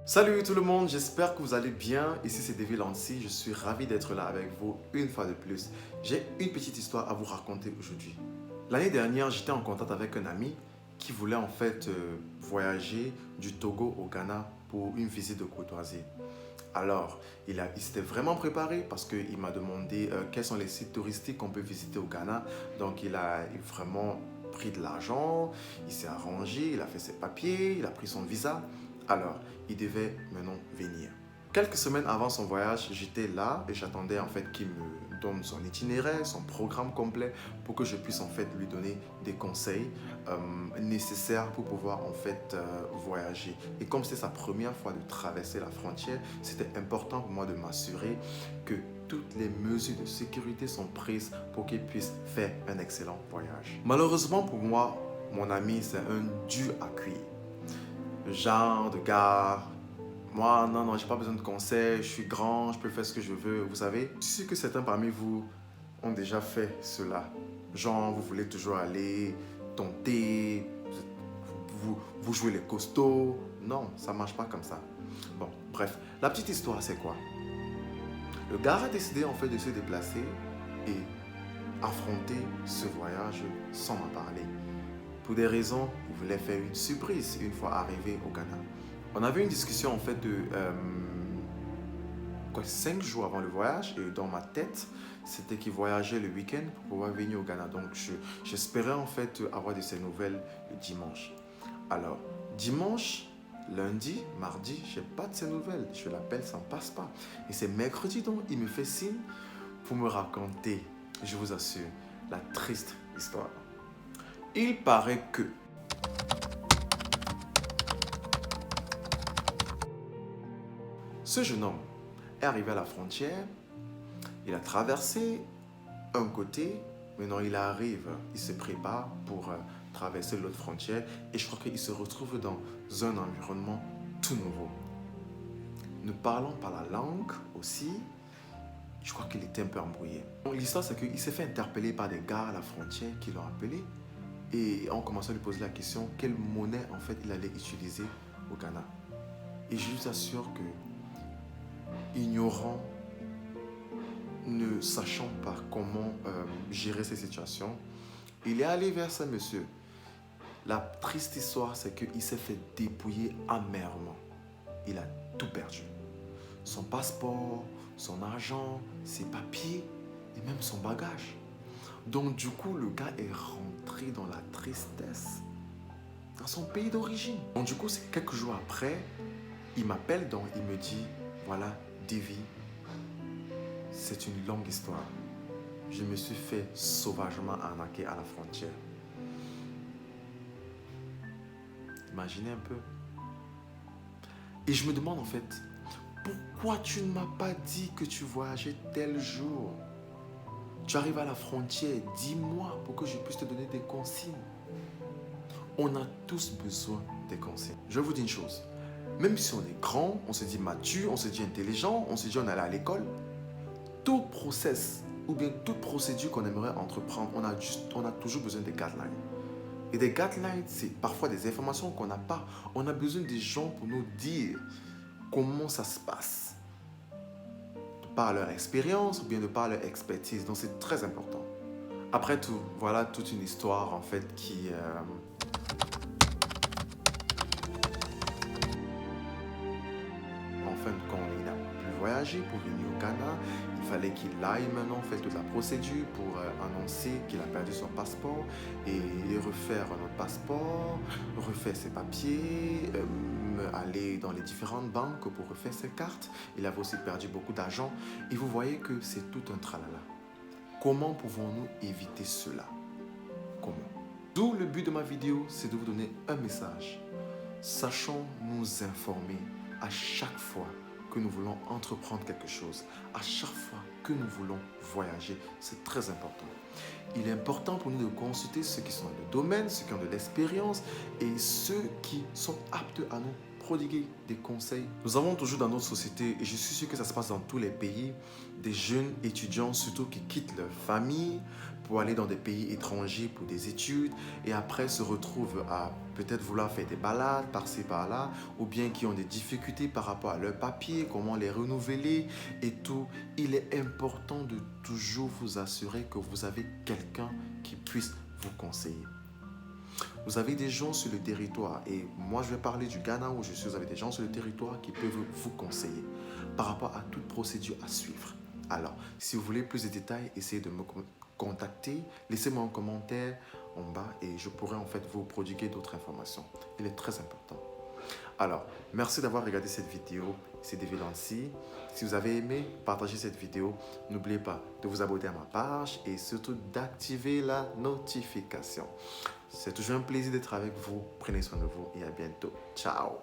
Salut tout le monde, j'espère que vous allez bien. Ici c'est David Lancy, je suis ravi d'être là avec vous une fois de plus. J'ai une petite histoire à vous raconter aujourd'hui. L'année dernière, j'étais en contact avec un ami qui voulait en fait voyager du Togo au Ghana pour une visite de courtoisie. Alors, il s'était vraiment préparé parce qu'il m'a demandé quels sont les sites touristiques qu'on peut visiter au Ghana. Donc, il a vraiment pris de l'argent, il s'est arrangé, il a fait ses papiers, il a pris son visa. Alors, il devait maintenant venir. Quelques semaines avant son voyage, j'étais là et j'attendais en fait qu'il me donne son itinéraire, son programme complet pour que je puisse en fait lui donner des conseils nécessaires pour pouvoir en fait voyager. Et comme c'est sa première fois de traverser la frontière, c'était important pour moi de m'assurer que toutes les mesures de sécurité sont prises pour qu'il puisse faire un excellent voyage. Malheureusement pour moi, mon ami, c'est un dur à cuire. Le genre de gars, moi, non, j'ai pas besoin de conseils, je suis grand, je peux faire ce que je veux, vous savez. Je suis sûr que certains parmi vous ont déjà fait cela. Genre, vous voulez toujours aller tenter, vous jouez les costauds. Non, ça marche pas comme ça. Bon, bref, la petite histoire, c'est quoi? Le gars a décidé en fait de se déplacer et affronter ce voyage sans m'en parler. Pour des raisons, il voulait faire une surprise une fois arrivé au Ghana. On avait une discussion en fait de 5 jours avant le voyage et dans ma tête, c'était qu'il voyageait le week-end pour pouvoir venir au Ghana. Donc j'espérais en fait avoir de ses nouvelles le dimanche. Alors, dimanche, lundi, mardi, je n'ai pas de ses nouvelles. Je l'appelle, ça ne passe pas. Et c'est mercredi donc, il me fait signe pour me raconter, je vous assure, la triste histoire. Il paraît que ce jeune homme est arrivé à la frontière, il a traversé un côté, maintenant il arrive, il se prépare pour traverser l'autre frontière et je crois qu'il se retrouve dans un environnement tout nouveau. Ne parlant pas la langue aussi, je crois qu'il était un peu embrouillé. L'histoire c'est qu'il s'est fait interpeller par des gars à la frontière qui l'ont appelé et on commençait à lui poser la question quelle monnaie en fait il allait utiliser au Ghana. Et je vous assure que ignorant, ne sachant pas comment gérer ces situations, il est allé vers ce monsieur. La triste histoire, c'est qu'il s'est fait dépouiller amèrement. Il a tout perdu. Son passeport, son argent, ses papiers et même son bagage. Donc du coup, le gars est rentré dans la tristesse dans son pays d'origine. Donc du coup, c'est quelques jours après, il m'appelle donc il me dit, voilà, Davy, c'est une longue histoire. Je me suis fait sauvagement arnaquer à la frontière. Imaginez un peu. Et je me demande en fait, pourquoi tu ne m'as pas dit que tu voyageais tel jour? Tu arrives à la frontière, dis-moi pour que je puisse te donner des consignes. On a tous besoin des consignes. Je vous dis une chose, même si on est grand, on se dit mature, on se dit intelligent, on se dit on est allé à l'école, tout process ou bien toute procédure qu'on aimerait entreprendre, on a toujours besoin des guidelines. Et des guidelines, c'est parfois des informations qu'on n'a pas. On a besoin des gens pour nous dire comment ça se passe. De par leur expérience ou bien de par leur expertise. Donc c'est très important. Après tout, voilà toute une histoire en fait qui... En fin de compte, il n'a plus voyagé pour venir au Ghana. Il fallait qu'il aille maintenant faire toute la procédure pour annoncer qu'il a perdu son passeport et refaire un autre passeport, refaire ses papiers, aller dans les différentes banques pour refaire ses cartes. Il avait aussi perdu beaucoup d'argent. Et vous voyez que c'est tout un tralala. Comment pouvons-nous éviter cela? Comment? D'où le but de ma vidéo, c'est de vous donner un message. Sachons nous informer à chaque fois que nous voulons entreprendre quelque chose, à chaque fois que nous voulons voyager. C'est très important. Il est important pour nous de consulter ceux qui sont dans le domaine, ceux qui ont de l'expérience et ceux qui sont aptes à nous prodiguer des conseils. Nous avons toujours dans notre société, et je suis sûr que ça se passe dans tous les pays, des jeunes étudiants surtout qui quittent leur famille pour aller dans des pays étrangers pour des études et après se retrouvent à peut-être vouloir faire des balades par-ci par-là ou bien qui ont des difficultés par rapport à leurs papiers, comment les renouveler et tout. Il est important de toujours vous assurer que vous avez quelqu'un qui puisse vous conseiller. Vous avez des gens sur le territoire et moi je vais parler du Ghana où je suis. Vous avez des gens sur le territoire qui peuvent vous conseiller par rapport à toute procédure à suivre. Alors, si vous voulez plus de détails, essayez de me contacter. Laissez-moi un commentaire en bas et je pourrai en fait vous prodiguer d'autres informations. Il est très important. Alors, merci d'avoir regardé cette vidéo. C'est David Lancy. Si vous avez aimé, partagez cette vidéo. N'oubliez pas de vous abonner à ma page et surtout d'activer la notification. C'est toujours un plaisir d'être avec vous. Prenez soin de vous et à bientôt. Ciao.